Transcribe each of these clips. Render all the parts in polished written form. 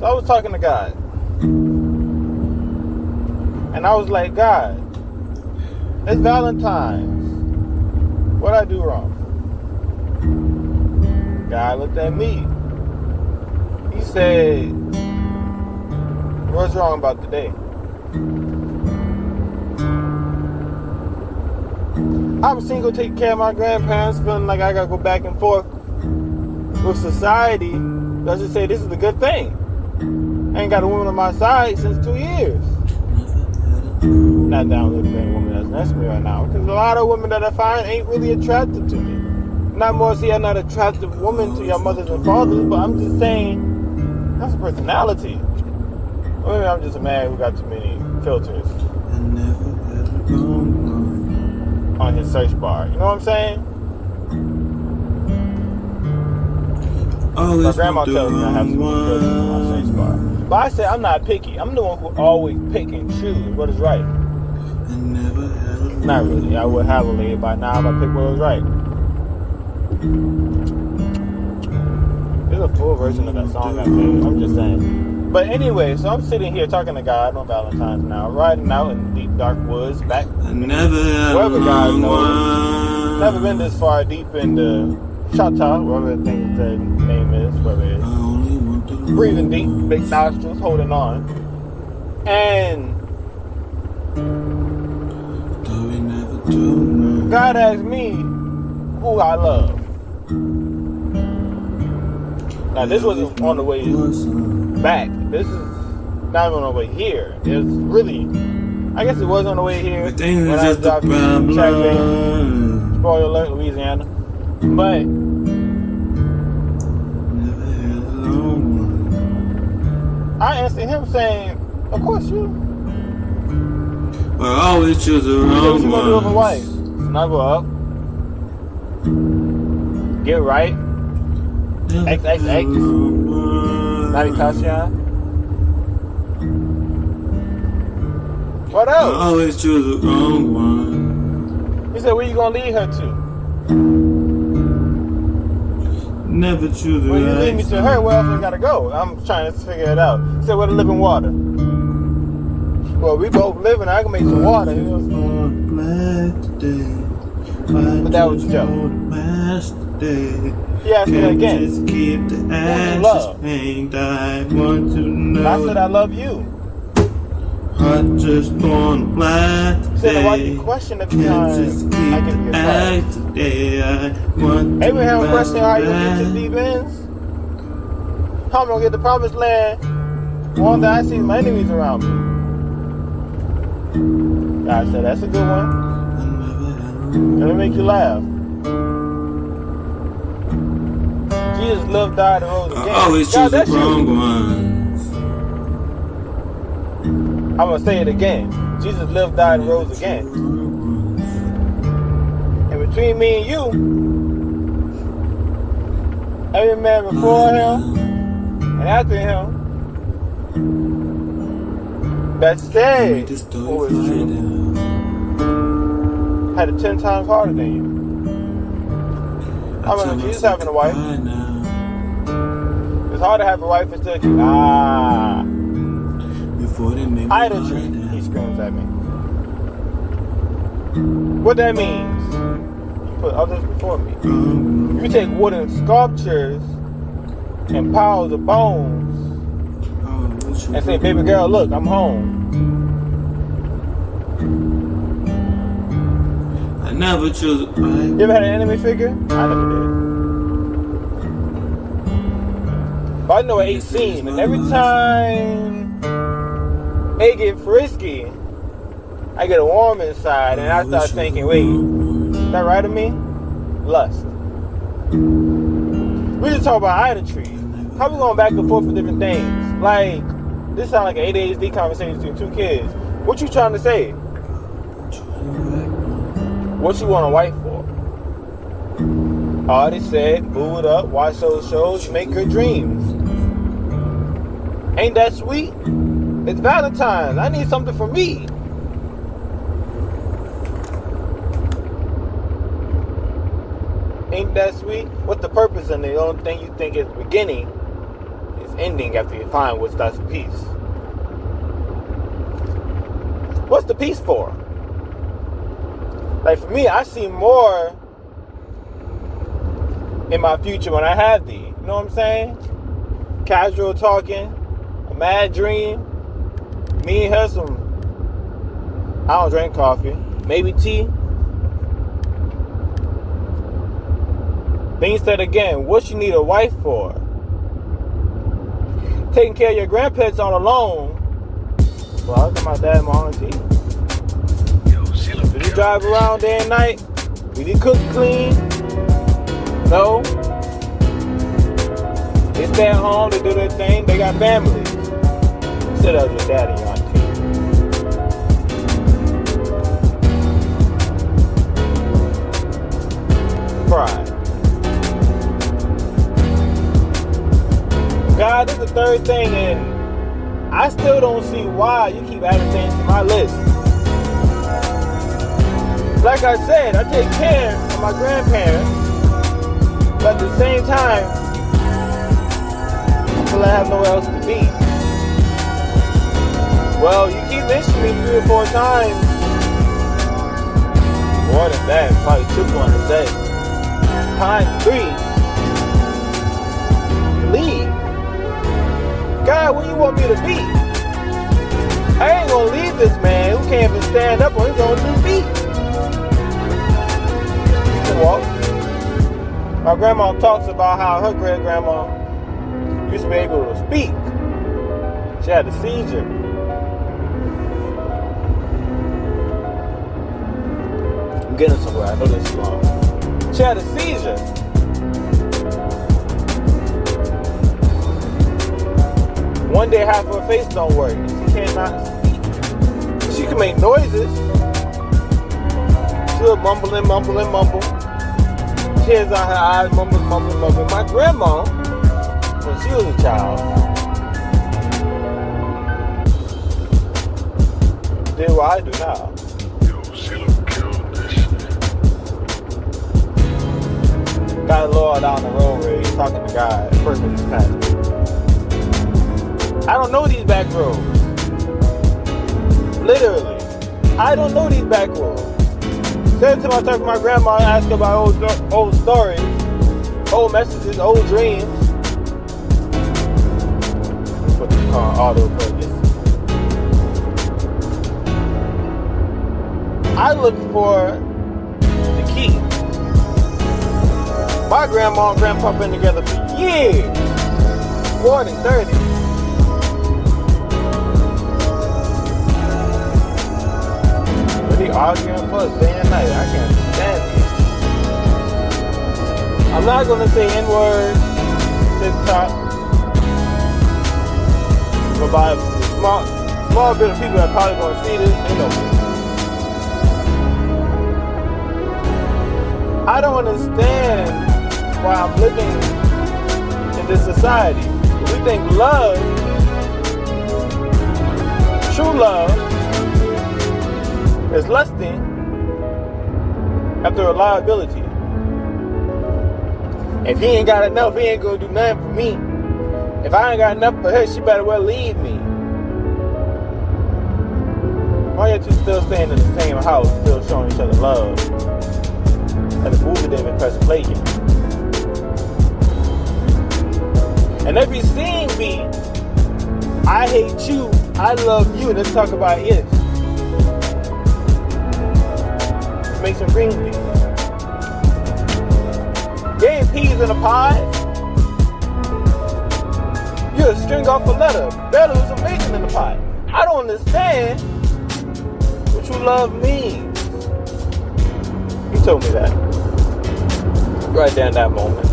So I was talking to God. And I was like, God, it's Valentine's. What'd I do wrong? God looked at me. He said, what's wrong about today? I'm single, taking care of my grandparents, feeling like I gotta go back and forth with society. Doesn't say this is a good thing. I ain't got a woman on my side since 2 years. Not that I don't look for any woman that's next to me right now, because a lot of women that I find ain't really attractive to me. Not more see I'm not an attractive woman to your mothers and fathers, but I'm just saying that's a personality. Or maybe I'm just a man who got too many filters on his search bar. You know what I'm saying? My grandma tells me I have too many filters on my search bar. But I said I'm not picky. I'm the one who always pick and choose what is right. Not really. I would have a lady by now if I picked what was right. There's a full version of that song I made. I'm just saying. But anyway, so I'm sitting here talking to God on Valentine's now, riding out in the deep dark woods, back wherever God knows. Never been this far deep in the Chata, whatever the thing the name is, whatever it is. Breathing deep, big nostrils, holding on. And God asked me who I love. Now this wasn't on the way back. This is not even on the way here. It's really, I guess it was on the way here when I was dropping track day. Spoiler alert, Louisiana. But I answered him saying, of course you. I always choose the wrong one. What you gonna do with a wife? Snuggle up. Get right. XXX. Naughty Tasha. What else? I always choose the wrong one. He said, where you gonna lead her to? Never choose the Well, you right lead me to her, where else I gotta go? I'm trying to figure it out. He said, where the living water? Well, we both living, I can make some water. You know? But that was a joke. He asked me again, who do you love? I said, I love you. I just want black. He said, why do you question every time I give you a call? Abraham questioned how you gonna get to the deep ends. How I'm gonna get the promised land one that I see my enemies around me. God said, that's a good one. Let me make you laugh. Jesus lived, died, and rose again. I always choose the wrong ones. I'm going to say it again. Jesus lived, died, and rose again. And between me and you, every man before him and after him that said who is true had it 10 times harder than you. I remember Jesus having a wife. It's hard to have a wife and still keep idolatry, he screams at me. What that means, you put others before me. You take wooden sculptures and piles of bones and say, baby girl, look, I'm home. I never choose. You ever had an enemy figure? I never did. But I know an 18, and every time they get frisky, I get a warm inside, and I start thinking, wait, is that right of me? Lust. We just talk about idolatry. How we going back and forth for different things? Like, this sounds like an ADHD conversation between two kids. What you trying to say? What you want a wife for? Already said, boo it up, watch those shows, make her dreams. Ain't that sweet? It's Valentine's. I need something for me. Ain't that sweet? What's the purpose in it? The only thing you think is the beginning is ending after you find what's that's peace. What's the peace for? Like for me, I see more in my future when I have thee. You know what I'm saying? Casual talking, a mad dream. Me and her some. I don't drink coffee. Maybe tea. Then you said again, what you need a wife for? Taking care of your grandparents on alone. Well, I got my dad and my auntie. Did you drive around day and night? Did you cook clean? No. They stay at home, they do their thing, they got families. Instead of your dad and your auntie. Pride. God, this is the third thing, and I still don't see why you keep adding things to my list. Like I said, I take care of my grandparents, but at the same time, I feel I have nowhere else to be. Well, you keep mentioning me 3 or 4 times. More than that, probably triple on the day. Times 3. Leave. God, where you want me to be? I ain't gonna leave this man who can't even stand up on his own 2 feet. He can walk. My grandma talks about how her great-grandma used to be able to speak. She had a seizure. I'm getting somewhere. I know this is wrong. She had a seizure. One day half of her face don't work. She cannot speak. She can make noises. She'll mumble and mumble and mumble. Tears out her eyes, mumble, mumble, mumble. My grandma, when she was a child, did what I do now. Got a lawyer down the road where he's talking to God. The person is passing. I don't know these back roads. Literally. I don't know these back roads. Every time I talk to my grandma and ask her about old stories, old messages, old dreams. Put the car on auto focus. I look for the key. My grandma and grandpa been together for years. More than 30. Arguing for us day and night. I can't stand it. I'm not gonna say N-words, TikTok, but by the small bit of people that probably gonna see this, they know me. I don't understand why I'm living in this society. We think love, true love, is lusting after a liability. If he ain't got enough, he ain't gonna do nothing for me. If I ain't got enough for her, she better well leave me. Why are you two still staying in the same house, still showing each other love? And the movie didn't even press play yet. And every scene be, I hate you, I love you, and let's talk about it. Make some green beans. There ain't peas in a pie. You'll string off a letter. Better with some bacon in the pie. I don't understand what true love means. He told me that. Right there in that moment.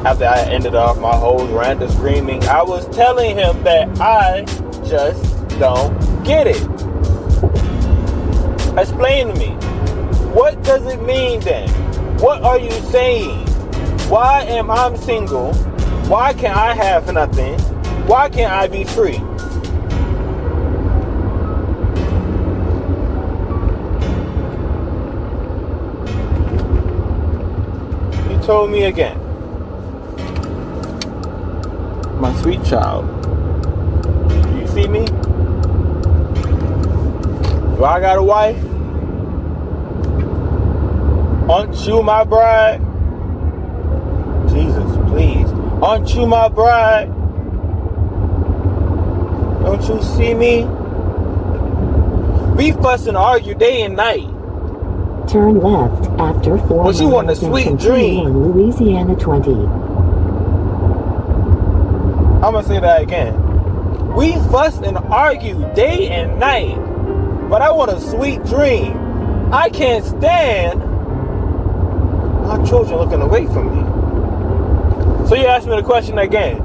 After I ended off my whole rant of screaming, I was telling him that I just don't get it. Explain to me. What does it mean then? What are you saying? Why am I single? Why can't I have nothing? Why can't I be free? He told me again. My sweet child. Do you see me? Do I got a wife? Aren't you my bride? Jesus, please. Aren't you my bride? Don't you see me? We fuss and argue day and night. Turn left after 4 But you want a miles and sweet continue dream. on Louisiana 20. I'm gonna say that again. We fuss and argue day and night, but I want a sweet dream. I can't stand my children looking away from me. So you asked me the question again.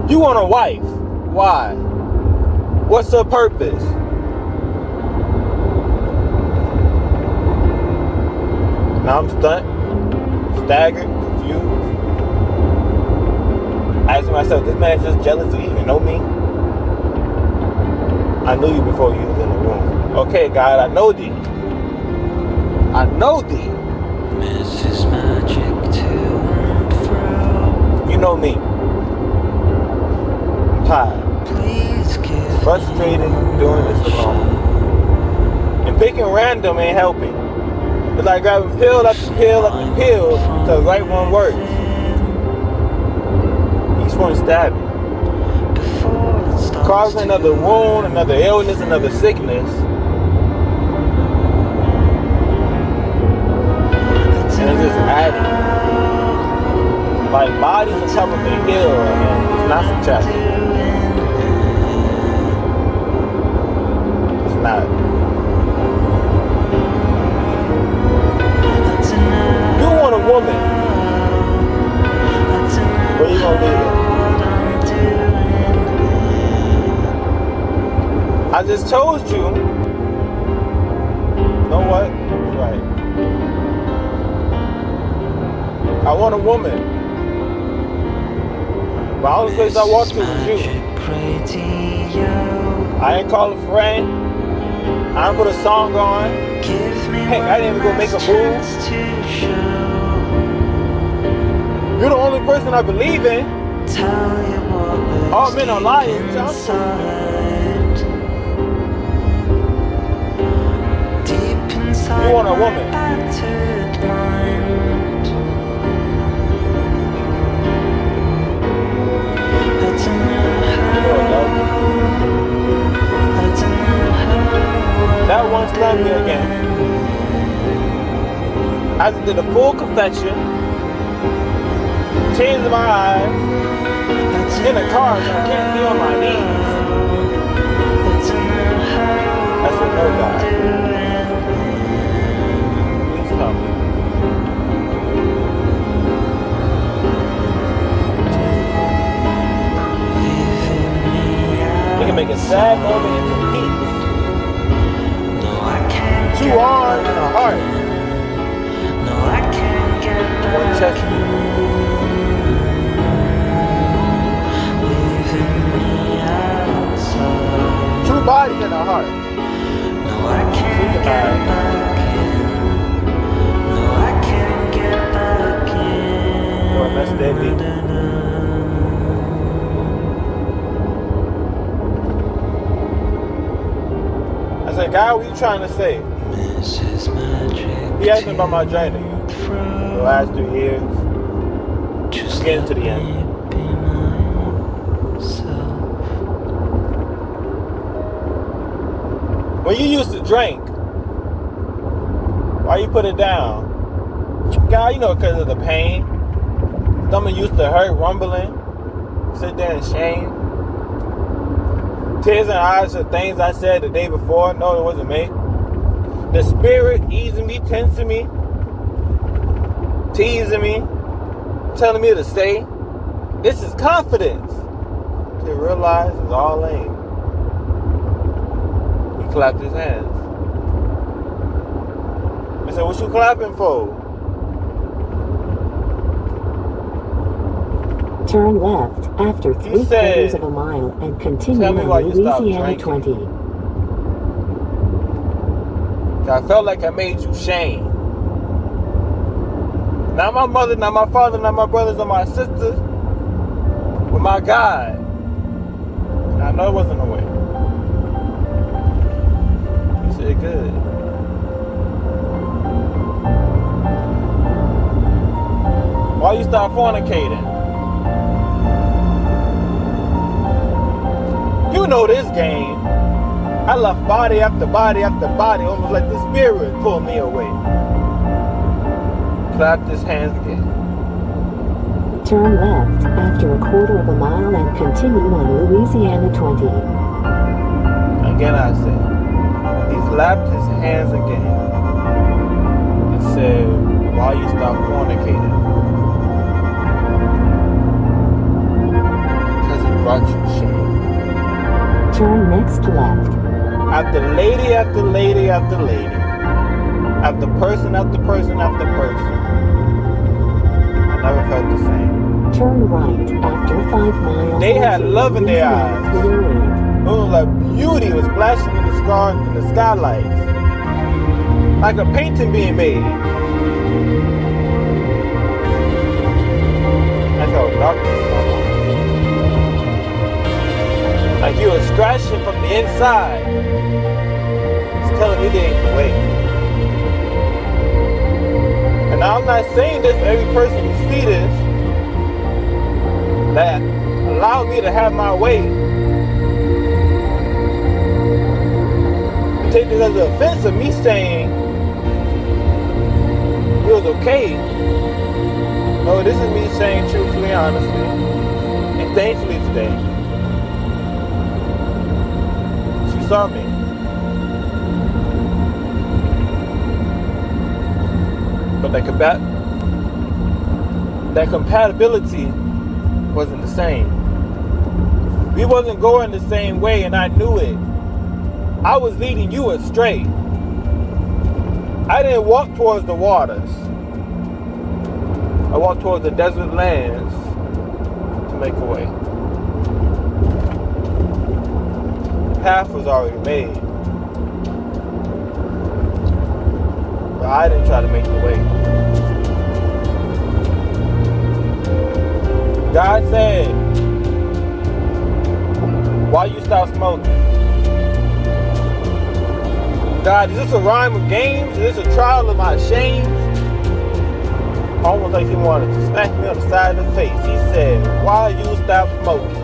You want a wife. Why? What's her purpose? Now I'm stunned, staggered, confused. Asking myself, this man's just jealous to even know me? I knew you before you was in the room. Okay, God, I know thee. I know thee. mrs.magic to and fro. You know me. I'm tired. Please give Frustrated doing this alone. And picking random ain't helping. It's like grabbing pill after pill after pill to the right one works. Each one stabbing. Causing another wound, another illness, another sickness. And it's just adding. Like bodies on top of a hill and it's not subtracting. It's not. You want a woman. Where you gonna leave it? I just told you. You know what? You're right. I want a woman. But the only place I walk to is you. I ain't call a friend. I ain't put a song on. Heck, I didn't even go make a move. You're the only person I believe in. All men are liars. You want a woman. That one stung me again. I just did a full confession. Tears in my eyes. In the car, so I can't be on my knees. That's a no, God. Please help me. We can make a sad moment into peace. Two arms and a heart. One chest. Two bodies and a heart. Well, that's deadly. I said, God, what are you trying to say? He asked me about my journey. The last 3 years. Just getting to the end. When you used to drink, why you put it down? God, you know, because of the pain. Stomach used to hurt, rumbling. Sit there in shame. Tears in the eyes of things I said the day before. No, it wasn't me. The spirit easing me, tensing me, teasing me, telling me to stay. This is confidence. To realize it's all lame. He clapped his hands. I said, what you clapping for? Turn left after 3/4 of a mile and continue on Louisiana 20. I felt like I made you shame. Not my mother, not my father, not my brothers or my sisters. But my God. I know it wasn't a way. You said good. Why you stop fornicating? You know this game. I left body after body after body, almost like the spirit pulled me away. Clapped his hands again. Turn left after a quarter of a mile and continue on Louisiana 20. Again I said, he slapped his hands again and said, why you stop fornicating? Because it brought you shame. Turn next left. After lady after lady after lady, after person after person after person, I never felt the same. Turn right after 5 miles. They had love in their eyes. It was like beauty was flashing in the skylights, like a painting being made. I felt darkness in my life. Like you were scratching from the inside. It's telling me there ain't no way. And now I'm not saying this for every person who see this, that allowed me to have my way. And take this as an offense of me saying it was okay. No, this is me saying truthfully, honestly, and thankfully today. She saw me. But that compatibility wasn't the same. We wasn't going the same way, and I knew it. I was leading you astray. I didn't walk towards the waters. I walked towards the desert lands to make a way. The path was already made. But I didn't try to make the way. God said, why you stop smoking? God, is this a rhyme of games? Is this a trial of my shame? Almost like he wanted to smack me on the side of the face. He said, why you stop smoking?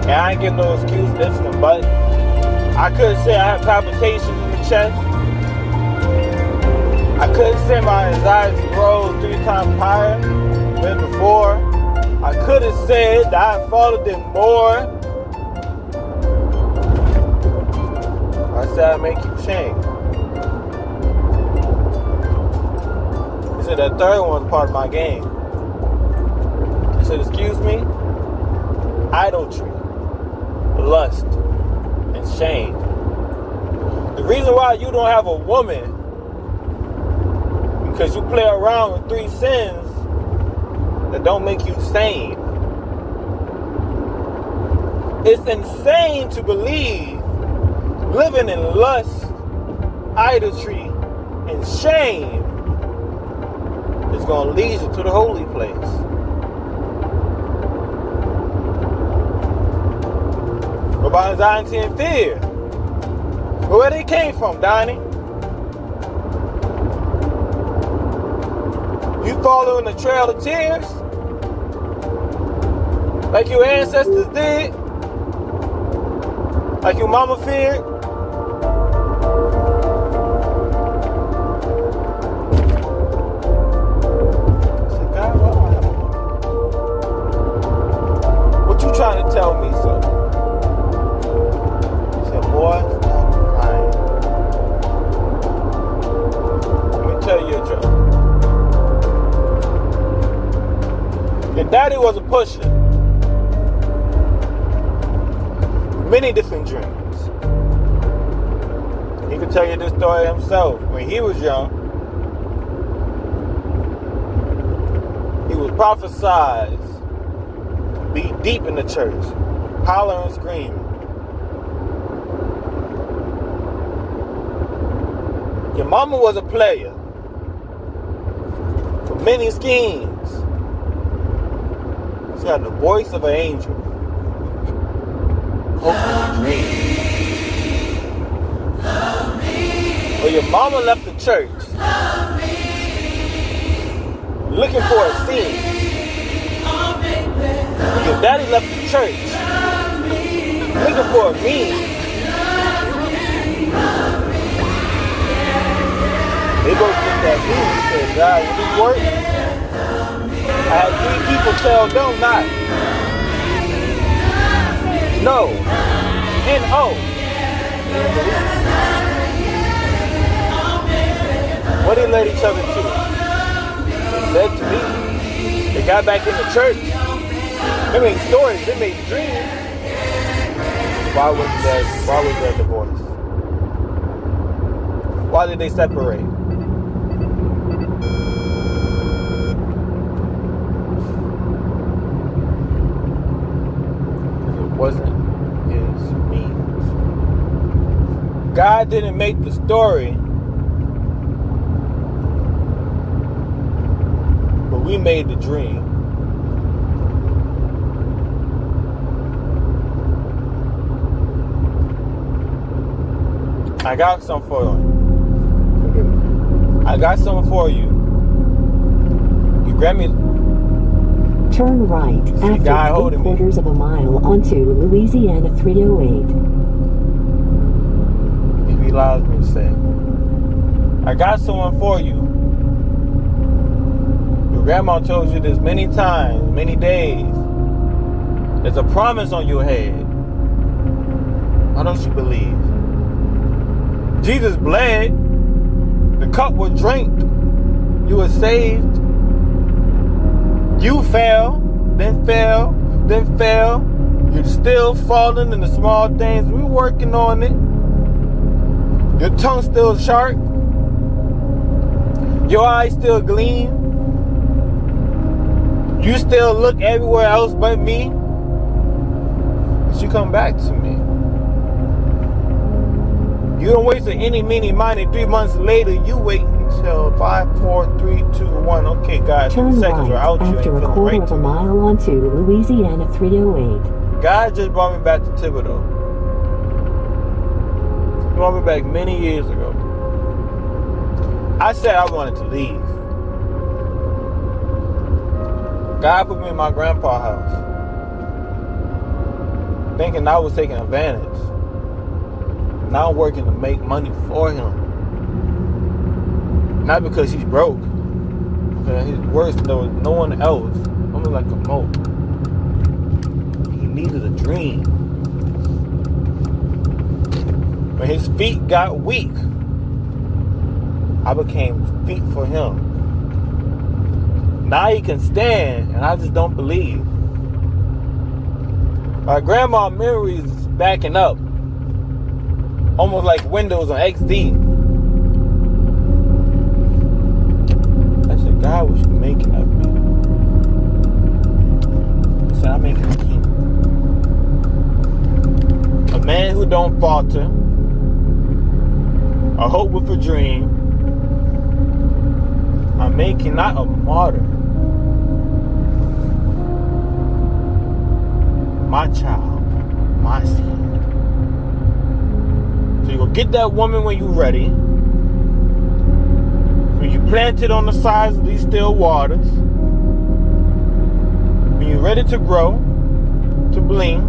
And I ain't getting no excuse, this and but. I couldn't say I have palpitations in the chest. I couldn't say my anxiety rose 3 times higher than before. I could have said that I followed them more. I said I make you shame. He said that third one's part of my game. He said, excuse me, idolatry, lust, and shame. The reason why you don't have a woman, because you play around with 3 sins that don't make you sane. It's insane to believe living in lust, idolatry, and shame is going to lead you to the holy place. What about anxiety and fear? Where they came from, Donnie? You following the trail of tears? Like your ancestors did? Like your mama feared? I said, God, why don't I have a woman? What you trying to tell me, son? He said, boy, stop crying. Let me tell you a joke. Your daddy was a pusher. Many different dreams. He could tell you this story himself. When he was young, he was prophesied to be deep in the church, hollering and screaming. Your mama was a player. But many schemes. She had the voice of an angel. Hope and dream. Well, your mama left the church looking for a scene. Your daddy left the church looking for a meme. They both looked at me and said, God, will this work? I had 3 people tell them not. No. N-O. What did they let each other to? They said to me, they got back in the church. They made stories, they made dreams. Why was there divorce? Why did they separate? Because it wasn't his means. God didn't make the story, but we made the dream. I got some for you. I got something for you. You grab me. Turn right after 3/4 of a mile onto Louisiana 308. If he allows me to say. I got someone for you. Your grandma told you this many times, many days. There's a promise on your head. Why don't you believe? Jesus bled. The cup was drank. You were saved. You fell, then fell, then fell. You're still falling in the small things. We're working on it. Your tongue still sharp. Your eyes still gleam. You still look everywhere else but me. But you come back to me. You don't wait till any, many, miny. 3 months later, you wait until 5, 4, 3, 2, 1. Okay, guys, turn seconds right are out. after a quarter of a mile onto Louisiana 308. God just brought me back to Thibodeau. He brought me back many years ago. I said I wanted to leave. God put me in my grandpa's house, thinking I was taking advantage. Now I'm working to make money for him. Not because he's broke. Because his worse, there was no one else. I'm like a moat. He needed a dream. When his feet got weak, I became feet for him. Now he can stand, and I just don't believe. My grandma's memory is backing up. Almost like Windows on XD. I said, God, what you making of me? He said, I'm making a king. A man who don't falter. A hope with a dream. I'm making not a martyr. My child. My seed. So you go get that woman when you're ready. When you plant it on the sides of these still waters. When you're ready to grow, to bloom,